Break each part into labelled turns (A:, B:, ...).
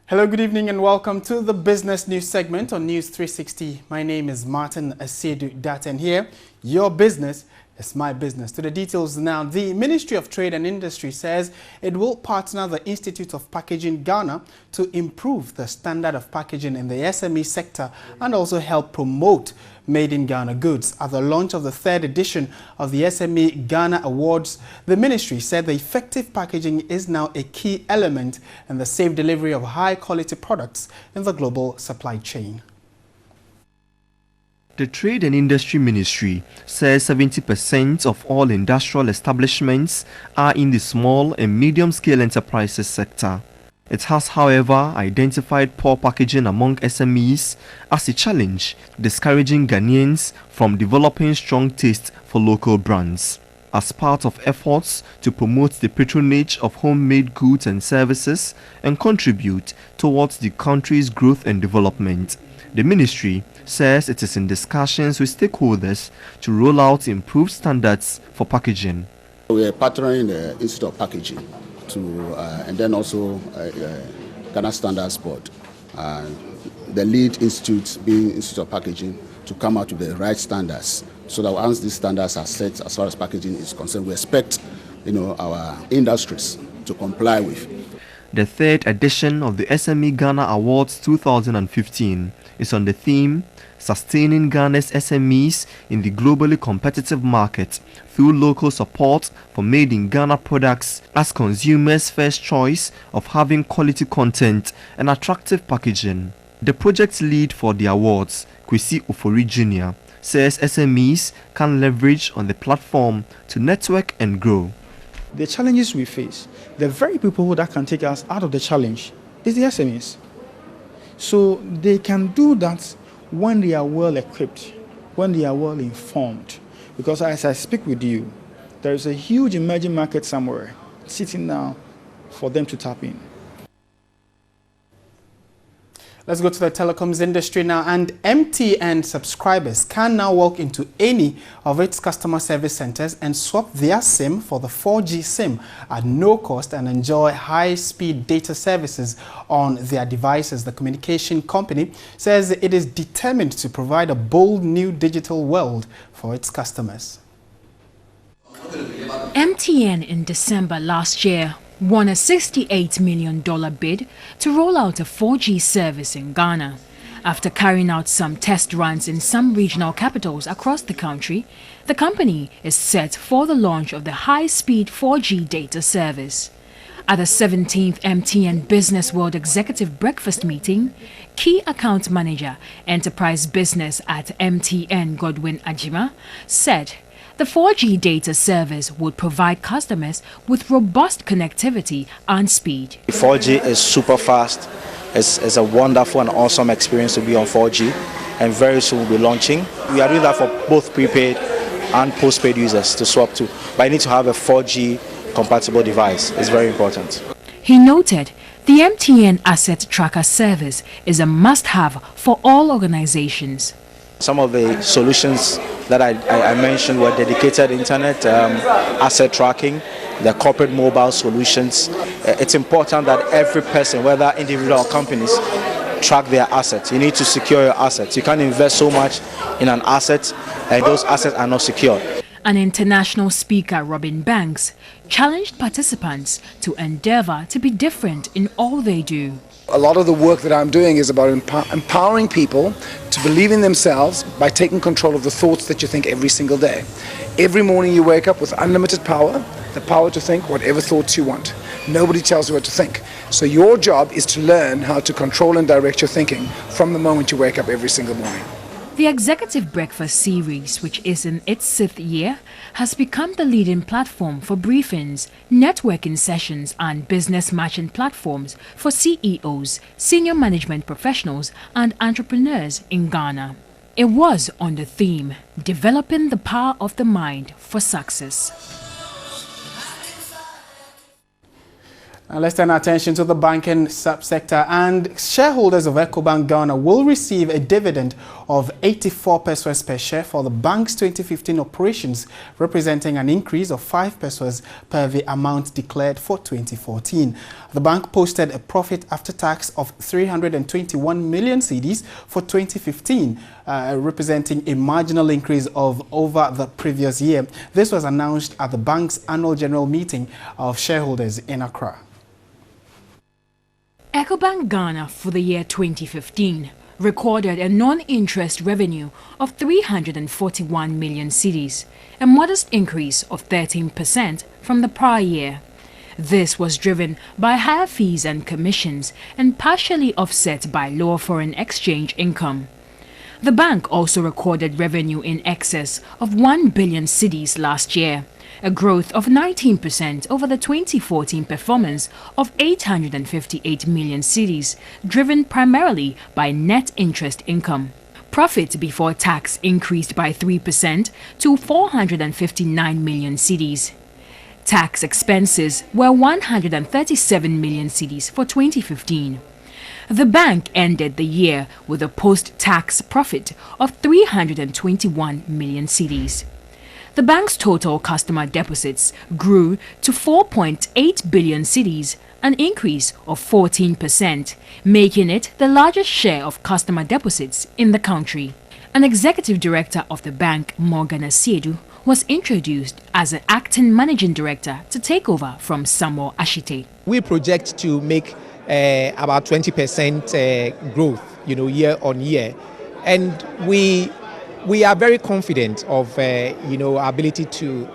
A: Hello, good evening and welcome to the business news segment on News 360. My name is Martin Asedu Daten here. Your business is my business. To the details now, the Ministry of Trade and Industry says it will partner the Institute of Packaging Ghana to improve the standard of packaging in the SME sector and also help promote Made in Ghana goods. At the launch of the third edition of the SME Ghana Awards, the ministry said the effective packaging is now a key element in the safe delivery of high-quality products in the global supply chain.
B: The Trade and Industry Ministry says 70% of all industrial establishments are in the small and medium-scale enterprises sector. It has, however, identified poor packaging among SMEs as a challenge, discouraging Ghanaians from developing strong taste for local brands. As part of efforts to promote the patronage of homemade goods and services and contribute towards the country's growth and development, the ministry says it is in discussions with stakeholders to roll out improved standards for packaging.
C: We are partnering the Institute of Packaging and then also Ghana Standards Board. The lead institute being Institute of Packaging to come out with the right standards so that once these standards are set as far as packaging is concerned, we expect our industries to comply with.
B: The third edition of the SME Ghana Awards 2015 is on the theme Sustaining Ghana's SMEs in the globally competitive market through local support for Made in Ghana products as consumers' first choice of having quality content and attractive packaging. The project lead for the awards, Kwesi Ofori Jr., says SMEs can leverage on the platform to network and grow.
D: The challenges we face, the very people that can take us out of the challenge is the SMEs. So they can do that when they are well equipped, when they are well informed. Because as I speak with you, there is a huge emerging market somewhere sitting now for them to tap in.
A: Let's go to the telecoms industry now, and MTN subscribers can now walk into any of its customer service centers and swap their SIM for the 4G SIM at no cost and enjoy high-speed data services on their devices. The communication company says it is determined to provide a bold new digital world for its customers.
E: MTN in December last year won a $68 million bid to roll out a 4G service in Ghana. After carrying out some test runs in some regional capitals across the country, the company is set for the launch of the high-speed 4G data service. At the 17th MTN Business World Executive Breakfast Meeting, Key Account Manager, Enterprise Business at MTN Godwin Ajima, said the 4G data service would provide customers with robust connectivity and speed.
F: 4G is super fast. It's a wonderful and awesome experience to be on 4G, and very soon we'll be launching. We are doing that for both prepaid and postpaid users to swap to, but you need to have a 4G compatible device. It's very important.
E: He noted the MTN Asset Tracker service is a must-have for all organizations.
F: Some of the solutions that I mentioned were dedicated internet, asset tracking, the corporate mobile solutions. It's important that every person, whether individual or companies, track their assets. You need to secure your assets. You can't invest so much in an asset and those assets are not secure.
E: An international speaker, Robin Banks, challenged participants to endeavor to be different in all they do.
G: A lot of the work that I'm doing is about empowering people to believe in themselves by taking control of the thoughts that you think every single day. Every morning you wake up with unlimited power, the power to think whatever thoughts you want. Nobody tells you what to think. So your job is to learn how to control and direct your thinking from the moment you wake up every single morning.
E: The Executive Breakfast series, which is in its 6th year, has become the leading platform for briefings, networking sessions and business matching platforms for CEOs, senior management professionals and entrepreneurs in Ghana. It was on the theme, Developing the Power of the Mind for Success.
A: Now let's turn our attention to the banking subsector, and shareholders of Ecobank Ghana will receive a dividend of 84 pesos per share for the bank's 2015 operations, representing an increase of 5 pesos per the amount declared for 2014. The bank posted a profit after tax of 321 million cedis for 2015, representing a marginal increase of over the previous year. This was announced at the bank's annual general meeting of shareholders in Accra.
E: Ecobank Ghana for the year 2015 recorded a non-interest revenue of 341 million cedis, a modest increase of 13% from the prior year. This was driven by higher fees and commissions and partially offset by lower foreign exchange income. The bank also recorded revenue in excess of 1 billion cedis last year, a growth of 19% over the 2014 performance of 858 million cedis, driven primarily by net interest income. Profit before tax increased by 3% to 459 million cedis. Tax expenses were 137 million cedis for 2015. The bank ended the year with a post-tax profit of 321 million cedis. The bank's total customer deposits grew to 4.8 billion cedis, an increase of 14%, making it the largest share of customer deposits in the country. An executive director of the bank, Morgan Asiedu, was introduced as an acting managing director to take over from Samuel Ashite.
H: We project to make about 20% growth, year on year, and we are very confident of our ability to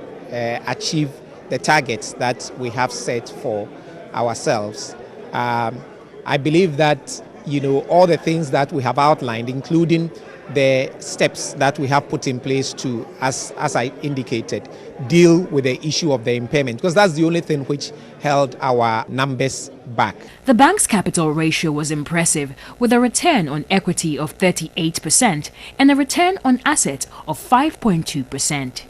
H: achieve the targets that we have set for ourselves. I believe that all the things that we have outlined, including the steps that we have put in place to, as I indicated, deal with the issue of the impairment, because that's the only thing which held our numbers back.
E: The bank's capital ratio was impressive, with a return on equity of 38% and a return on asset of 5.2%.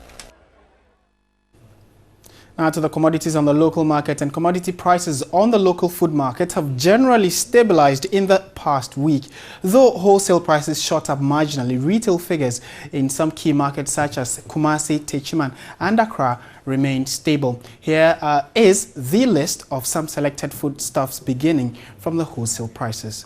A: Now to the commodities on the local market, and commodity prices on the local food market have generally stabilized in the past week. Though wholesale prices shot up marginally, retail figures in some key markets such as Kumasi, Techiman and Accra remained stable. Here is the list of some selected foodstuffs beginning from the wholesale prices.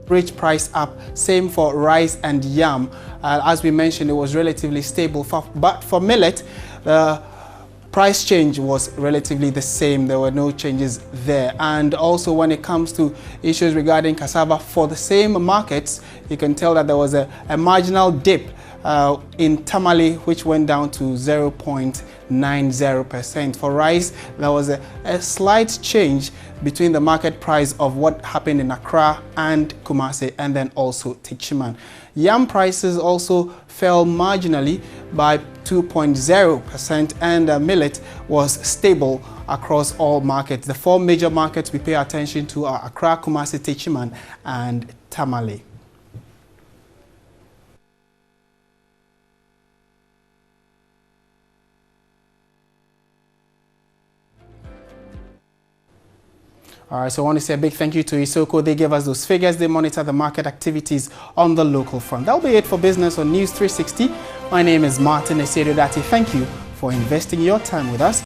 A: Rich price up, same for rice and yam. As we mentioned, it was relatively stable, but for millet, the price change was relatively the same. There were no changes there. And also when it comes to issues regarding cassava for the same markets, you can tell that there was a marginal dip in tamale, which went down to 0.90%. For rice, there was a slight change between the market price of what happened in Accra and Kumasi, and then also Techiman. Yam prices also fell marginally by 2.0%, and millet was stable across all markets. The four major markets we pay attention to are Accra, Kumasi, Techiman and Tamale. All right, so I want to say a big thank you to Isoko. They gave us those figures. They monitor the market activities on the local front. That'll be it for business on News 360. My name is Martin Esedodati. Thank you for investing your time with us.